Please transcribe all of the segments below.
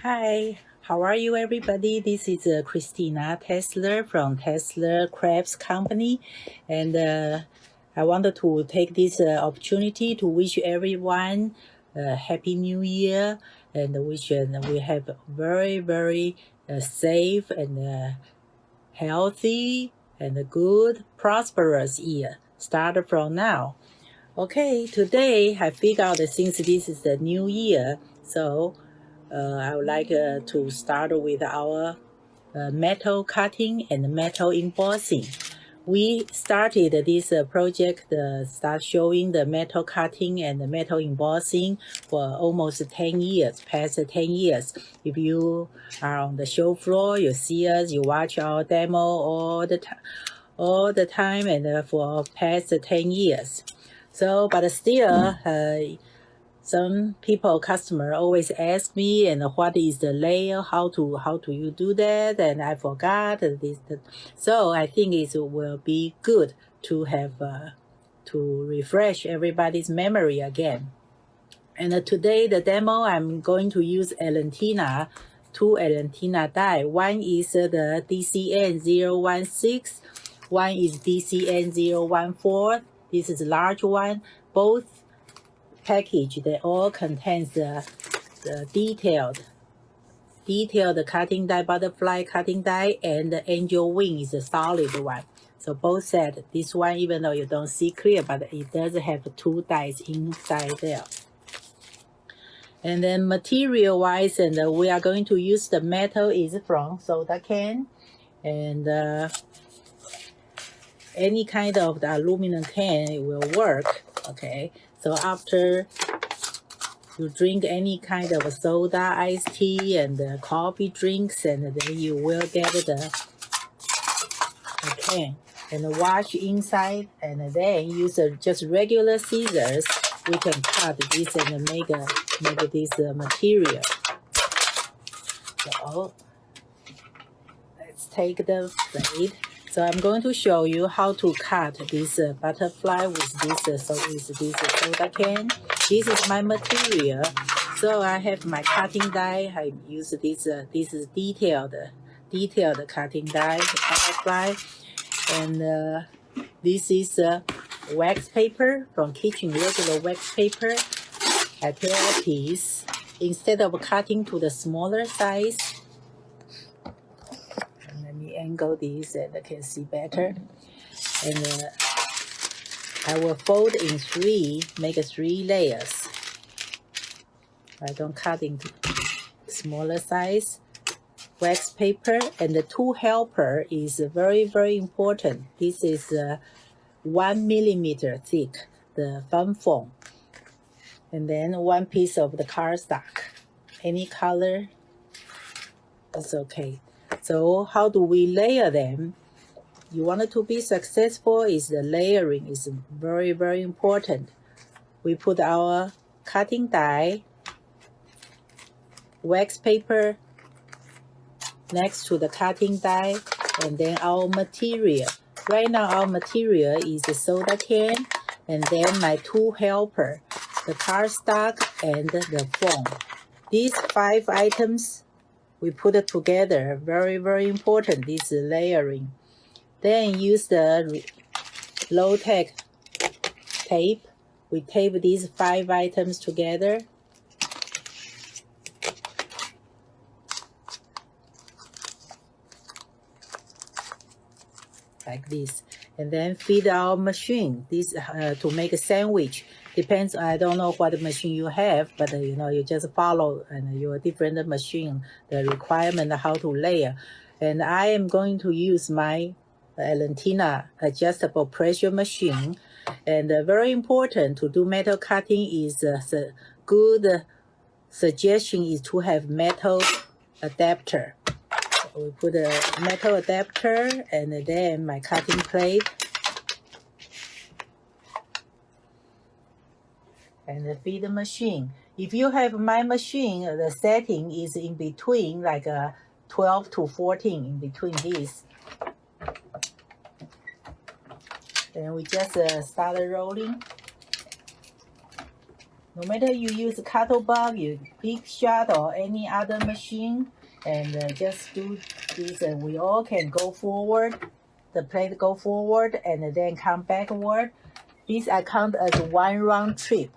Hi, how are you everybody? This is Christina Tessler from Tessler Crafts company, and I wanted to take this opportunity to wish everyone a happy new year, and wish we have a very safe and healthy and a good prosperous year start from now. Okay, today I figured out that since this is the new year, so I would like to start with our metal cutting and metal embossing. We started this project, start showing the metal cutting and the metal embossing for almost 10 years, past 10 years. If you are on the show floor, you see us, you watch our demo all the time and for past 10 years. So, but still, some people, customer always ask me, and what is the layer? How do you do that? And I forgot this. So I think it will be good to have to refresh everybody's memory again. And today the demo, I'm going to use Aletina, two Aletina die. One is the DCN-016, one is DCN-014. This is a large one. Both package, they all contains the detailed cutting die, butterfly cutting die, and the angel wing is a solid one. So both set. This one, even though you don't see clear, but it does have two dies inside there. And then material wise, and we are going to use the metal is from soda can, and any kind of the aluminum can, it will work. Okay, so after you drink any kind of soda, iced tea, and coffee drinks, and then you will get the can and wash inside, and then use just regular scissors. We can cut this and make this material. So let's take the blade. So I'm going to show you how to cut this butterfly with this soda can. This is my material. So I have my cutting die. I use this is detailed cutting die, butterfly, and this is wax paper from kitchen, regular wax paper. I tear a piece instead of cutting to the smaller size. Angle this and I can see better, and I will fold in three, make 3 layers. I don't cut into smaller size. Wax paper and the 2 helper is very important. This is 1 millimeter thick, the fun foam, and then 1 piece of the cardstock, any color is okay. So how do we layer them? You want it to be successful, is the layering is very important. We put our cutting die, wax paper next to the cutting die, and then our material. Right now our material is the soda can, and then my 2 helper, the cardstock and the foam. These 5 items we put it together, very important, this layering. Then use the low-tech tape. We tape these 5 items together. Like this. And then feed our machine. This to make a sandwich. Depends, I don't know what machine you have, but you know, you just follow and your different machine, the requirement how to layer. And I am going to use my Aletina adjustable pressure machine. And very important to do metal cutting is a good suggestion is to have metal adapter. So we put a metal adapter and then my cutting plate. And feed the machine. If you have my machine, the setting is in between, like 12 to 14, in between these. Then we just start rolling. no matter you use Cuttlebug, you Big Shot or any other machine, and just do this, and we all can go forward. The plate go forward and then come backward. This I count as one round trip.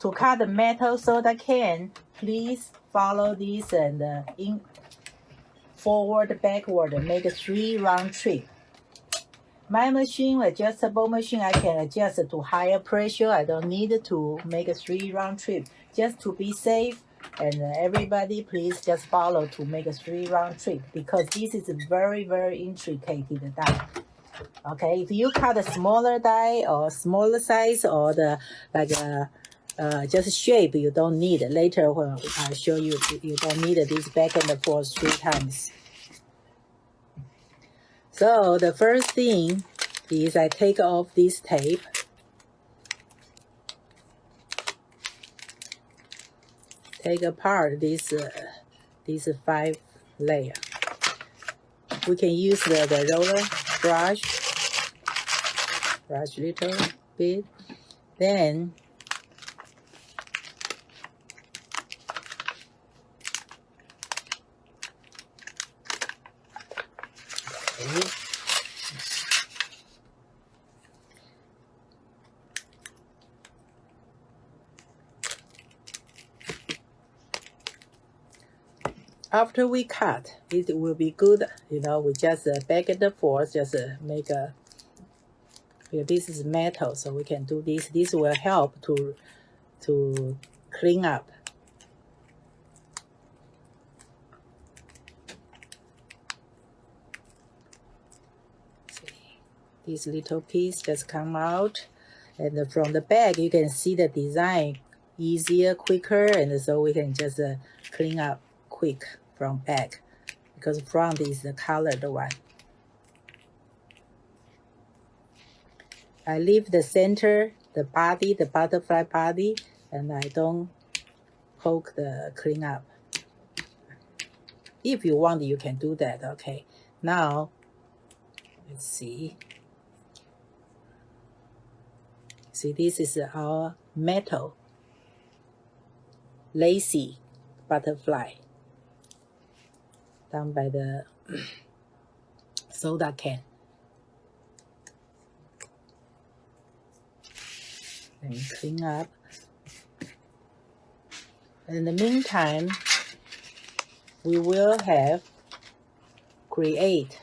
To cut the metal soda can, please follow this and in forward, backward, make a 3 round trip. My machine, adjustable machine, I can adjust to higher pressure. I don't need to make a 3 round trip. Just to be safe, and everybody please just follow to make a 3 round trip, because this is a very, very intricate die. Okay, if you cut a smaller die or smaller size or the just shape, you don't need it. Later when I show you, you don't need this back and forth 3 times. So the first thing is I take off this tape. Take apart this 5 layer. We can use the roller brush little bit. Then okay. After we cut, it will be good, you know, we just back and forth, just make a, this is metal, so we can do this. This will help to clean up. See, this little piece just come out, and from the back you can see the design easier, quicker, and so we can just clean up quick from back, because front is the colored one. I leave the center, the body, the butterfly body, and I don't poke the clean up. If you want, you can do that. Okay, now let's see. See, this is our metal lacy butterfly done by the soda can. And clean up. In the meantime, we will have create.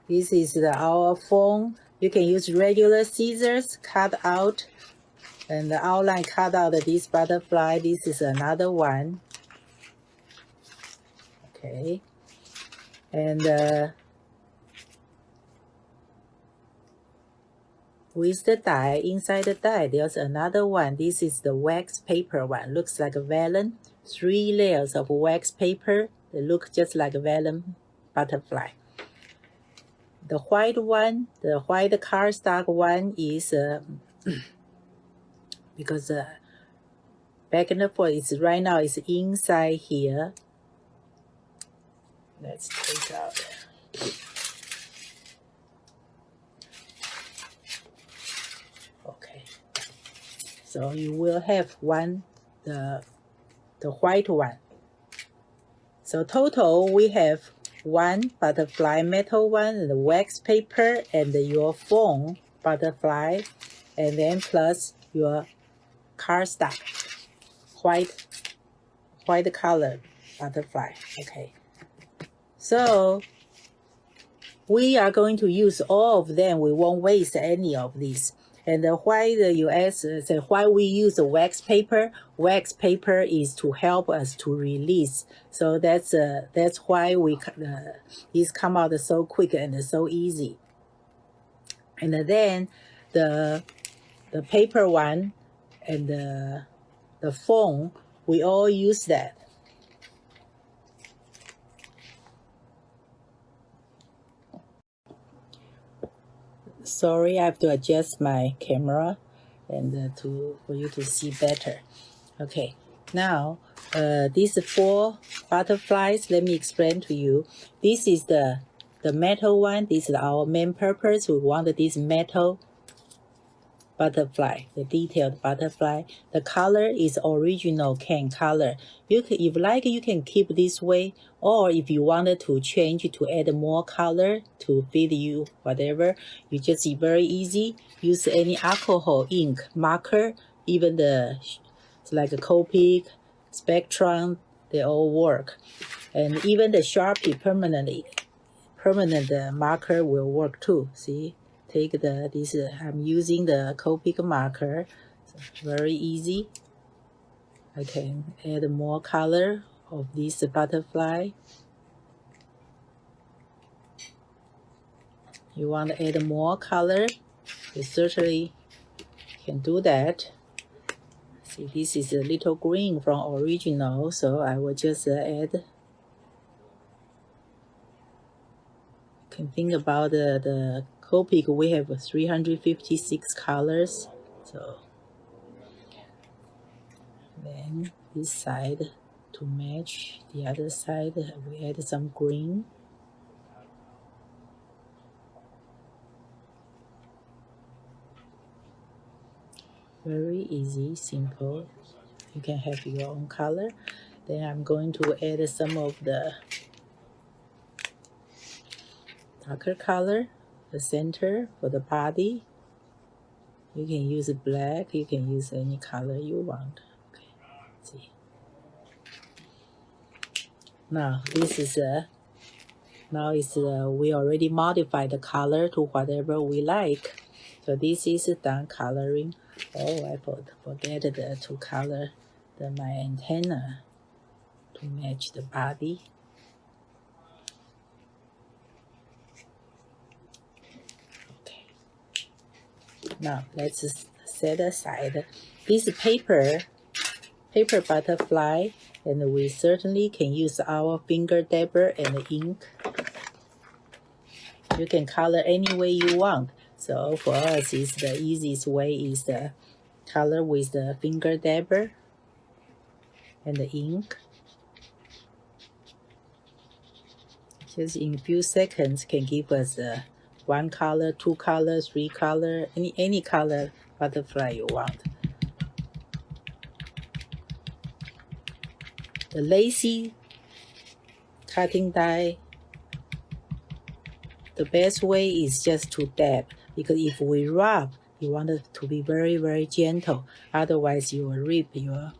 This is our phone. You can use regular scissors, cut out, and the outline cut out this butterfly. This is another one. Okay, and with the die, inside the die, there's another one. This is the wax paper one. Looks like a vellum. 3 layers of wax paper. They look just like a vellum butterfly. The white one, the white cardstock one is because back and forth, it's right now it's inside here. Let's take out. Okay. So you will have one, the white one. So total we have 1 butterfly metal one, the wax paper, and your foam butterfly, and then plus your cardstock, white color butterfly. Okay. So we are going to use all of them. We won't waste any of these. And why the US say why we use the wax paper? Wax paper is to help us to release. So that's why we these come out so quick and so easy. And then the paper one and the foam, we all use that. Sorry, I have to adjust my camera and for you to see better. Okay, now these 4 butterflies, let me explain to you. This is the metal one. This is our main purpose. We want this metal butterfly, the detailed butterfly. The color is original can color. You can, if like, you can keep this way, or if you wanted to change to add more color to fit you, whatever, you just very easy. Use any alcohol ink, marker, even it's like a Copic, Spectrum, they all work. And even the Sharpie permanent marker will work too. See, take this. I'm using the Copic marker. So very easy. I can add more color of this butterfly. You want to add more color, you certainly can do that. See, this is a little green from original, so I will just add. Can think about the Copic, we have 356 colors. So then this side to match the other side, we add some green. Very easy, simple. You can have your own color. Then I'm going to add some of the darker color, the center for the body. You can use black, you can use any color you want. Okay, see. Now this is we already modified the color to whatever we like. So this is done coloring. Oh, I forget to color my antenna to match the body. Okay. Now let's set aside this paper butterfly, and we certainly can use our finger dabber and ink. You can color any way you want. So for us, is the easiest way is the color with the finger dabber and the ink. Just in a few seconds can give us one color, two color, three color, any color butterfly you want. The lazy cutting die, the best way is just to dab, because if we rub, you want it to be very, very gentle. Otherwise, you will rip your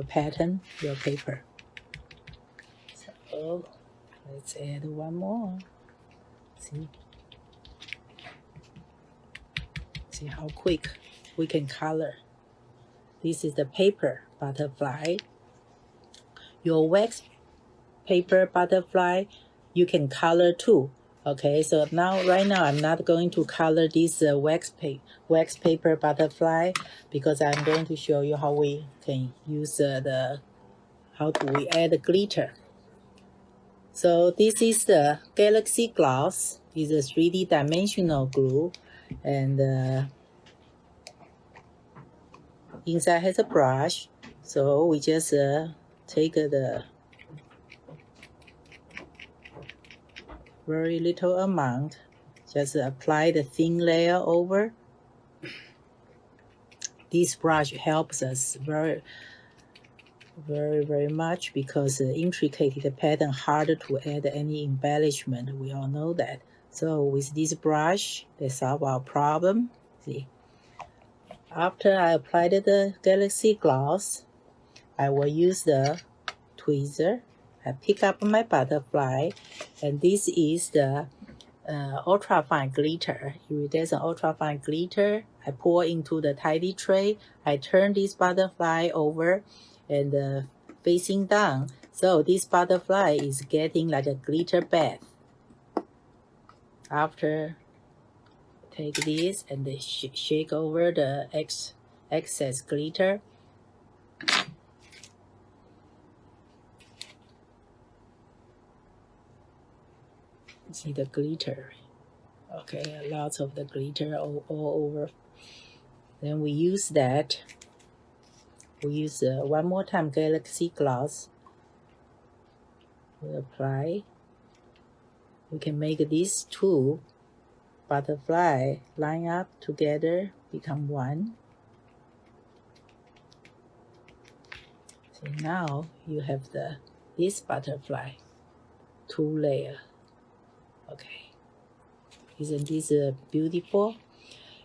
pattern, your paper. So let's add one more. See how quick we can color. This is the paper butterfly. Your wax paper butterfly, you can color too. Okay, so right now I'm not going to color this wax paper butterfly, because I'm going to show you how we can use how do we add glitter. So this is the Galaxy Gloss. It's a 3D dimensional glue, and inside has a brush. So we just take the very little amount, just apply the thin layer over. This brush helps us very, very, very much, because intricate the pattern harder to add any embellishment. We all know that. So with this brush, they solve our problem. See, after I applied the Galaxy Gloss, I will use the tweezer. I pick up my butterfly, and this is the ultra-fine glitter, iridescent ultra-fine glitter. I pour into the tidy tray. I turn this butterfly over and facing down. So this butterfly is getting like a glitter bath. After, take this and shake over the excess glitter. See the glitter. Okay, lots of the glitter all over. Then we use that. We use one more time Galaxy Gloss. We apply. We can make this too. butterfly line up together, become one. So now you have this butterfly, 2 layer. Okay, isn't this beautiful?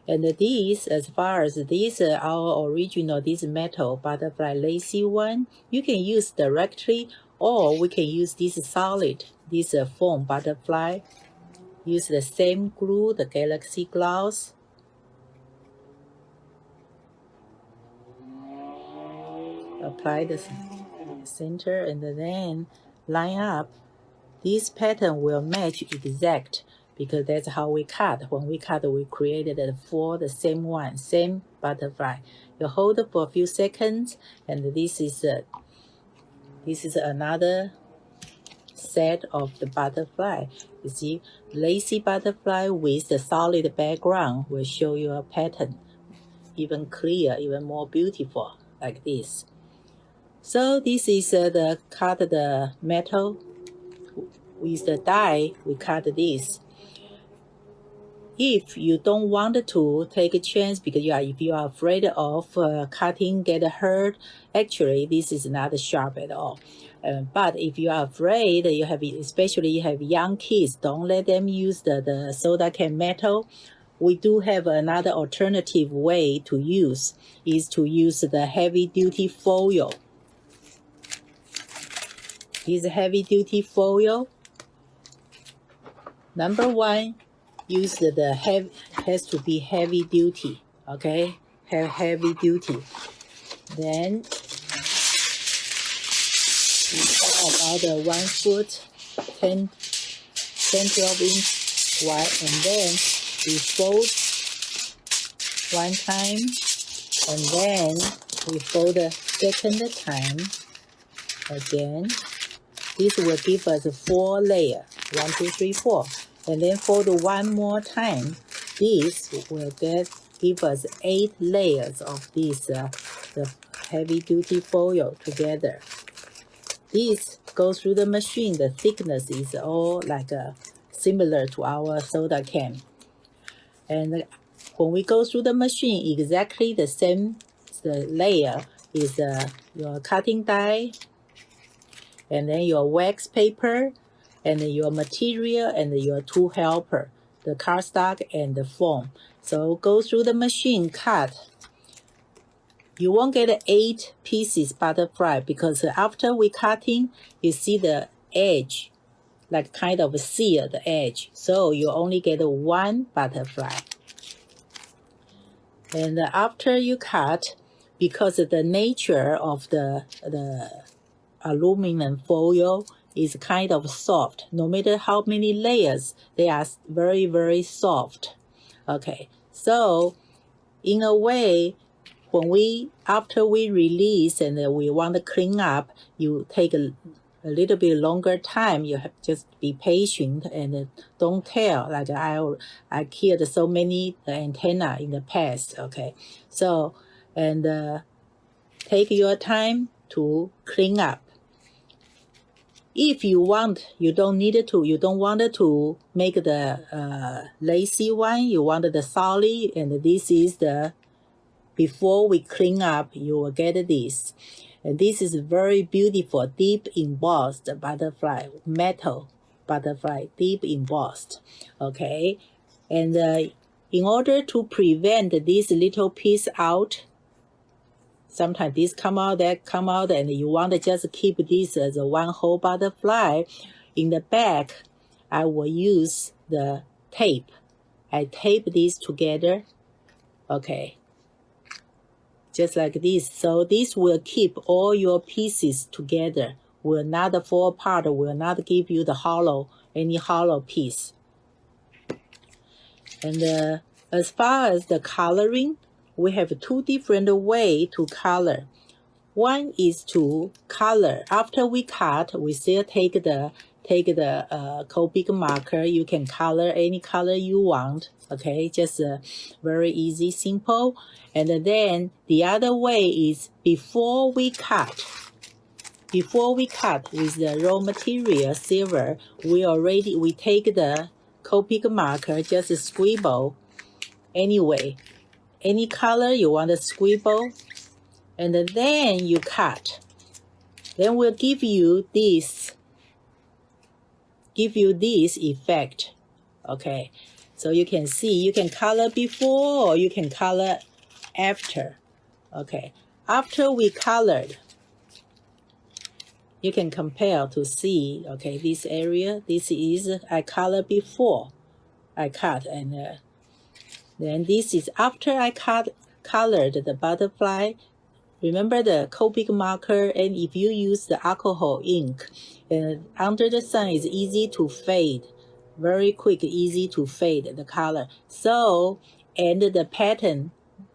And these, as far as these, our original, this metal butterfly lacy one, you can use directly, or we can use this solid, this foam butterfly. Use the same glue, the Galaxy gloss. Apply the center and then line up. This pattern will match exact because that's how we cut. When we cut, we created the same one, same butterfly. You hold it for a few seconds, and this is another set of the butterfly. You see, lacy butterfly with the solid background will show you a pattern, even clear, even more beautiful, like this. So this is the metal with the die. We cut this. If you don't want to take a chance because if you are afraid of cutting get hurt, actually this is not sharp at all. But if you are afraid, especially you have young kids, don't let them use the soda can metal. We do have another alternative way to use, is to use the heavy duty foil. This heavy duty foil, number one, use has to be heavy duty, okay? Heavy duty. Then we cut about 1 foot, 10, 12 inch wide, and then we fold one time, and then we fold a second time again. This will give us 4 layers, 1, 2, 3, 4. And then fold one more time. This will give us 8 layers of this the heavy duty foil together. This goes through the machine. The thickness is all like similar to our soda can. And when we go through the machine, exactly the same layer is your cutting die, and then your wax paper, and your material, and your tool helper, the cardstock and the foam. So go through the machine, cut. You won't get 8 pieces butterfly because after we cutting, you see the edge, like kind of seal the edge. So you only get 1 butterfly. And after you cut, because of the nature of the aluminum foil is kind of soft. No matter how many layers, they are very, very soft. Okay, so in a way, after we release and we want to clean up, you take a little bit longer time. You have just be patient and don't tear. Like I killed so many antenna in the past. Okay, so and take your time to clean up. If you want, you don't want to make the lacy one, you want the solid, and this is before we clean up, you will get this. And this is very beautiful, deep embossed butterfly, metal butterfly, deep embossed, okay? And in order to prevent this little piece out, sometimes this come out, that come out, and you want to just keep this as a one whole butterfly. In the back, I will use the tape. I tape these together, okay, just like this. So this will keep all your pieces together, will not fall apart, will not give you any hollow piece. And as far as the coloring, we have 2 different ways to color. One is to color. After we cut, we still take the Copic marker. You can color any color you want. Okay, just very easy, simple. And then the other way is before we cut with the raw material silver, we take the Copic marker, just scribble anyway. Any color you want to scribble, and then you cut. Then we'll give you this effect. Okay, so you can see, you can color before or you can color after. Okay, after we colored, you can compare to see, okay, this area, this is I color before I cut, and then this is after I colored the butterfly. Remember the Copic marker, and if you use the alcohol ink, under the sun is easy to fade, very quick, easy to fade the color. So, and the pattern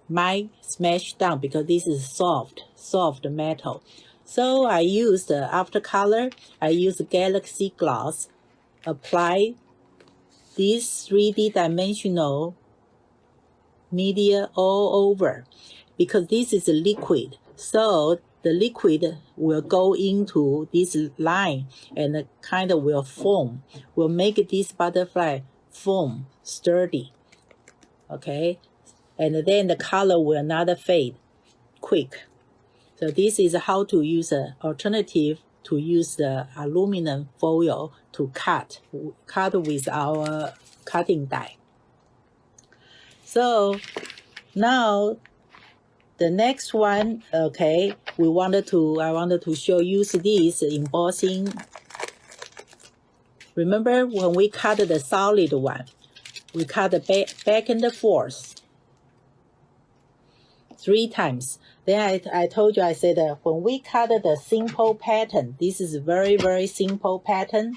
might smash down because this is soft metal. So I use the after color, I use Galaxy Gloss, apply this 3D dimensional media all over, because this is a liquid. So the liquid will go into this line and kind of will form, will make this butterfly form sturdy. Okay, and then the color will not fade quick. So this is how to use an alternative to use the aluminum foil to cut with our cutting die. So now the next one, okay, I wanted to show you this embossing. Remember when we cut the solid one, we cut the back and forth 3 times. Then I told you, I said that when we cut the simple pattern, this is very, very simple pattern.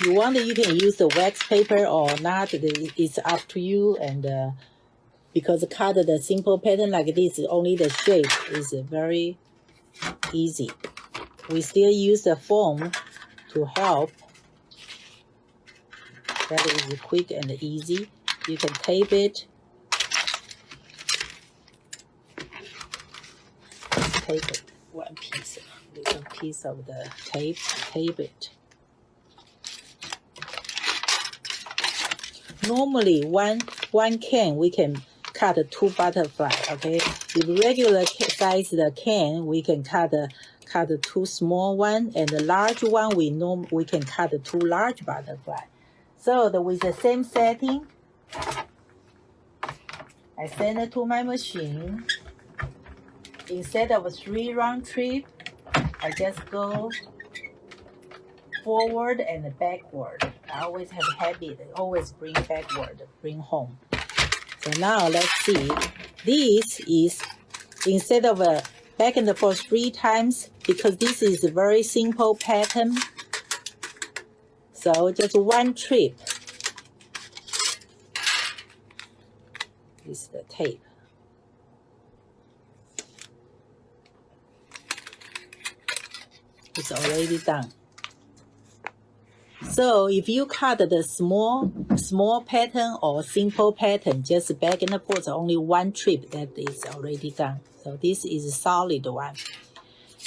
You want, you can use the wax paper or not, it's up to you. And because cut the simple pattern like this, only the shape is very easy. We still use the foam to help. That is quick and easy. You can tape it. Take it, one piece, little piece of the tape, tape it. Normally, one can, we can cut 2 butterflies, okay? If regular size the can, we can cut 2 small ones, and the large one, we can cut 2 large butterflies. So with the same setting, I send it to my machine. Instead of a 3 round trip, I just go forward and backward. I always have a habit, always bring backward, bring home. So now let's see. This is, instead of a back and forth 3 times, because this is a very simple pattern. So just 1 trip. This is the tape. It's already done. So if you cut the small pattern or simple pattern, just back and forth, only 1 trip, that is already done. So this is a solid one.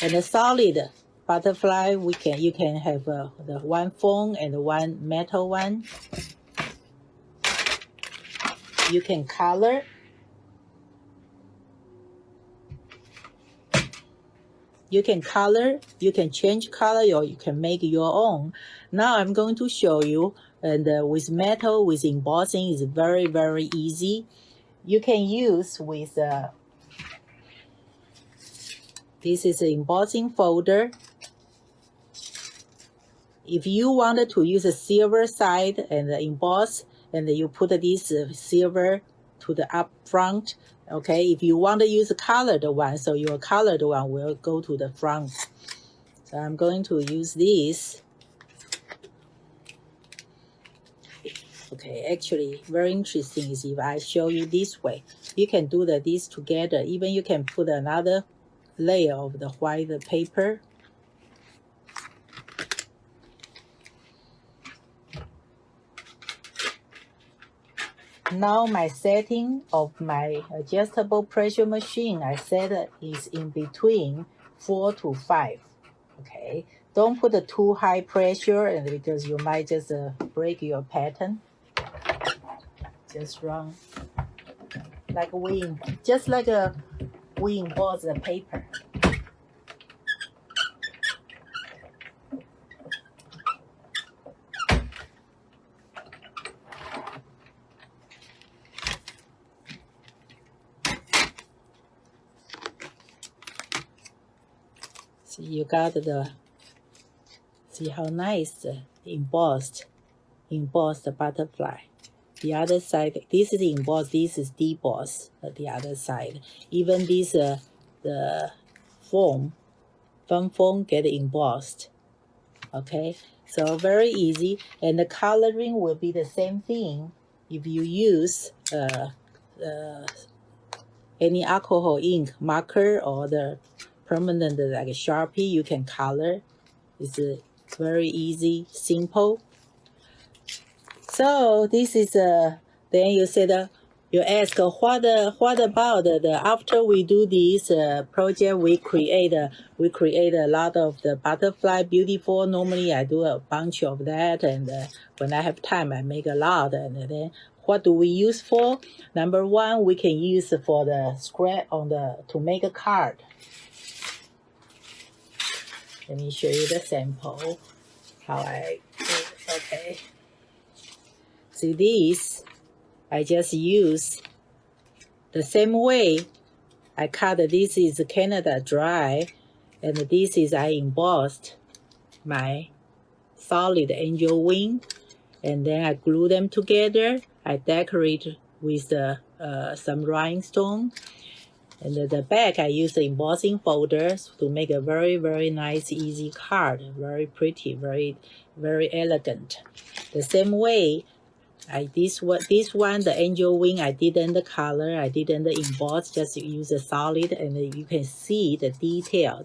And the solid butterfly, you can have the 1 foam and 1 metal one. You can color. You can color, you can change color, or you can make your own. Now I'm going to show you, and with metal, with embossing, is very, very easy. You can use with, this is an embossing folder. If you wanted to use a silver side and emboss, and you put this silver to the up front. Okay, if you want to use a colored one, so your colored one will go to the front. So I'm going to use this. Okay, actually, very interesting is if I show you this way. You can do these together. Even you can put another layer of the white paper. Now my setting of my adjustable pressure machine, I set it is in between 4 to 5. Okay, don't put too high pressure, and because you might just break your pattern. Just run like we just like we emboss the paper. See, you got see how nice embossed butterfly. The other side, this is embossed, this is debossed. The other side, even this the foam get embossed. Okay, so very easy, and the coloring will be the same thing if you use any alcohol ink marker or the permanent like a Sharpie. You can color. It's very easy, simple. So this is then you said you ask what about the after we do this project, we create a lot of the butterfly beautiful. Normally I do a bunch of that, and when I have time I make a lot. And then what do we use for? Number one, we can use for the scrap on the to make a card. Let me show you the sample how I do. Okay. See this, I just use the same way I cut. This is Canada Dry, and this is I embossed my solid angel wing, and then I glue them together. I decorate with some rhinestone, and the back I use the embossing folders to make a very, very nice, easy card. Very pretty, very, very elegant. The same way, this one, the angel wing, I didn't color, I didn't emboss, just use a solid, and you can see the detail.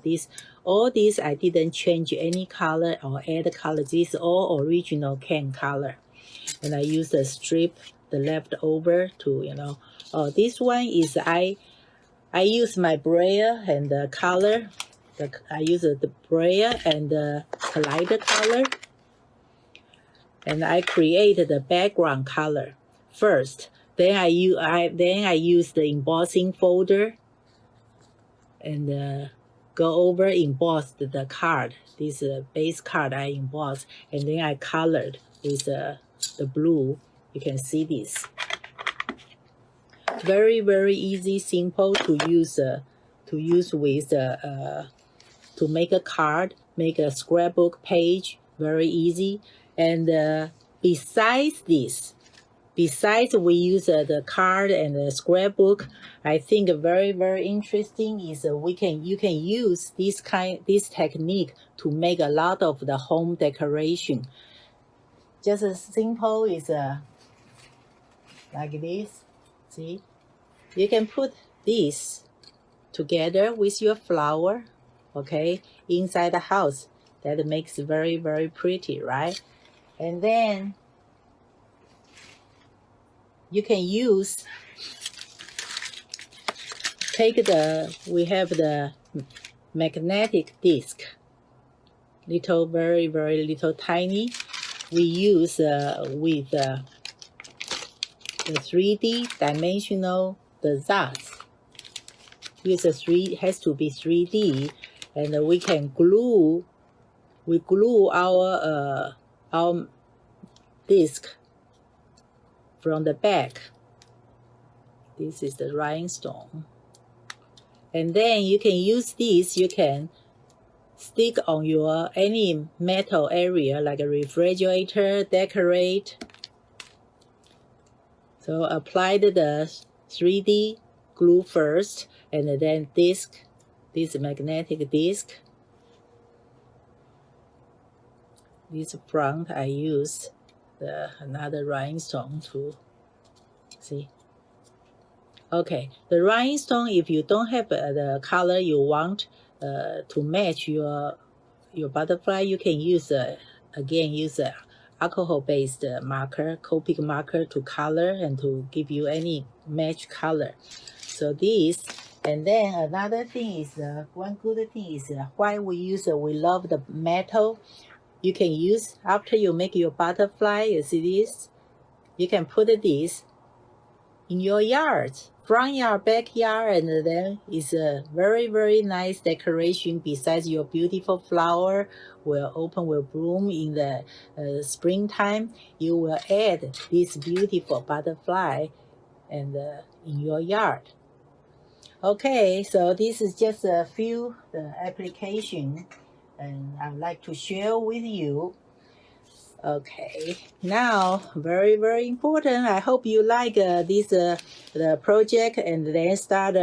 All this I didn't change any color or add color. This is all original can color, and I use the strip, the leftover to Oh, this one is I use my braille and the color. I use the braille and the collider color. And I created the background color first. Then I use the embossing folder and go over embossed the card. This base card I embossed, and then I colored with the blue. You can see this. Very, very easy, simple to use with to make a card, make a scrapbook page. Very easy. And besides this, we use the card and the scrapbook. I think very, very interesting is you can use this technique to make a lot of the home decoration. Just as simple is like this. See, you can put this together with your flower, okay, inside the house. That makes very, very pretty, right? And then you can we have the magnetic disc, very, very little tiny. We use with the 3D dimensional, the 𝐒𝐧𝐧𝐞. Has to be 3D, and we can glue our disc from the back. This is the rhinestone. And then you can use this, you can stick on your any metal area like a refrigerator, decorate. So apply the 3D glue first, and then this magnetic disc. This front I use another rhinestone to see. Okay, the rhinestone, if you don't have the color you want to match your butterfly, you can use again use a alcohol-based marker, Copic marker to color and to give you any match color. So this And then another thing is, one good thing is why we love the metal. You can use, after you make your butterfly, you see this? You can put this in your yard, front yard, backyard, and then it's a very, very nice decoration. Besides your beautiful flower will bloom in the springtime, you will add this beautiful butterfly and in your yard. Okay, so this is just a few application and I'd like to share with you. Okay, now very, very important. I hope you like this the project and then start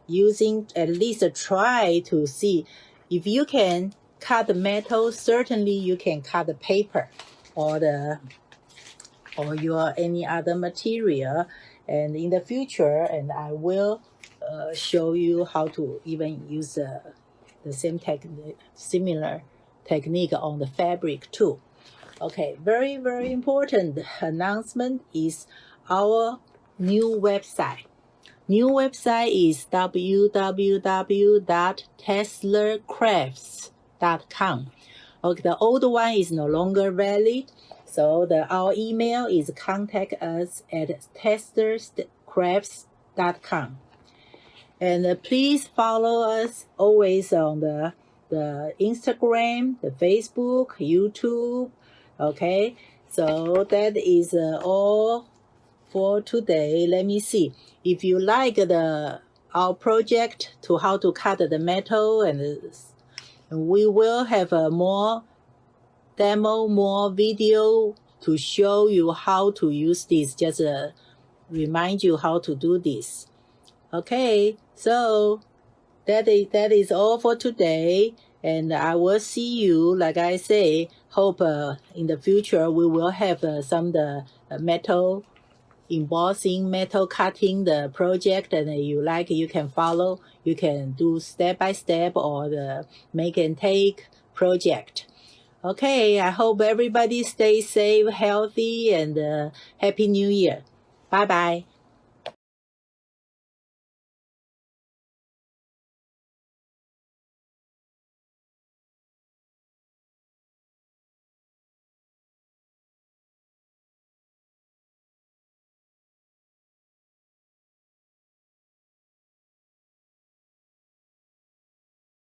using, at least try to see if you can cut the metal. Certainly you can cut the paper or your any other material, and in the future, and I will show you how to even use the same similar technique on the fabric too. Okay, very, very important announcement is our new website. New website is www.tesslercrafts.com. Okay, the old one is no longer valid, so our email is contact us at tesslercrafts.com. And please follow us always on the Instagram, the Facebook, YouTube. Okay, so that is all for today. Let me see. If you like our project to how to cut the metal, and we will have a more demo, more video to show you how to use this. Just remind you how to do this. Okay, so that is all for today, and I will see you. Like I say, hope in the future we will have some metal embossing, metal cutting the project, and you can follow. You can do step by step or the make and take project. Okay, I hope everybody stays safe, healthy, and Happy New Year. Bye bye.